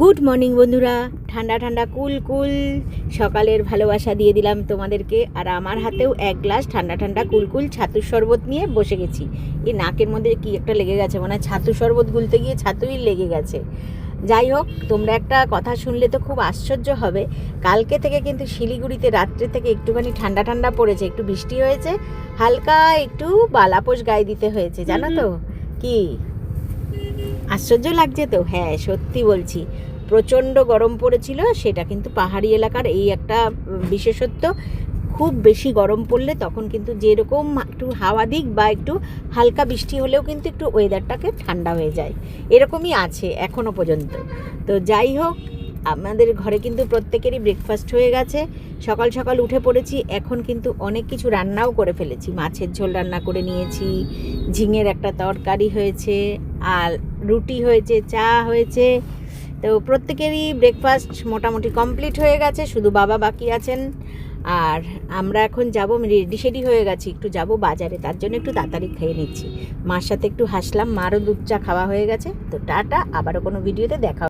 Good morning বন্ধুরা, ঠান্ডা ঠান্ডা কুল কুল সকালের ভালোবাসা দিয়ে দিলাম তোমাদেরকে। আর আমার হাতেও এক গ্লাস ঠান্ডা ঠান্ডা কুল কুল ছাতুর শরবত নিয়ে বসে গেছি। এই নাকের মধ্যে কি একটা লেগে গেছে, মানে ছাতু শরবত গুলতে গিয়ে ছাতুই লেগে গেছে। যাই হোক, তোমরা একটা কথা শুনলে তো খুব আশ্চর্য হবে। কালকে থেকে কিন্তু শিলিগুড়িতে রাত্রে থেকে একটুখানি ঠান্ডা ঠান্ডা পড়েছে, একটু বৃষ্টি হয়েছে, হালকা একটু বালাপোষ গায়ে দিতে হয়েছে, জানো তো। কি আশ্চর্য লাগছে তো? হ্যাঁ, সত্যি বলছি, প্রচণ্ড গরম পড়েছিল। সেটা কিন্তু পাহাড়ি এলাকার এই একটা বিশেষত্ব। খুব বেশি গরম পড়লে তখন কিন্তু যেরকম একটু হাওয়া দিক বা একটু হালকা বৃষ্টি হলেও কিন্তু একটু ওয়েদারটাকে ঠান্ডা হয়ে যায়, এরকমই আছে এখনও পর্যন্ত। তো যাই হোক, আমাদের ঘরে কিন্তু প্রত্যেকেরই ব্রেকফাস্ট হয়ে গেছে। সকাল সকাল উঠে পড়েছি, এখন কিন্তু অনেক কিছু রান্নাও করে ফেলেছি। মাছের ঝোল রান্না করে নিয়েছি, ঝিঙের একটা তরকারি হয়েছে, আর রুটি হয়েছে, চা হয়েছে। তো প্রত্যেকেরই ব্রেকফাস্ট মোটামুটি কমপ্লিট হয়ে গেছে, শুধু বাবা বাকি আছেন। আর আমরা এখন যাব, রেডি সেডি হয়ে গেছি, একটু যাব বাজারে, তার জন্য একটু তাড়াতাড়ি খেয়ে নিচ্ছি। মার সাথে একটু হাসলাম, মারও দুধ চা খাওয়া হয়ে গেছে। তো টাটা, আবারও কোনো ভিডিওতে দেখা।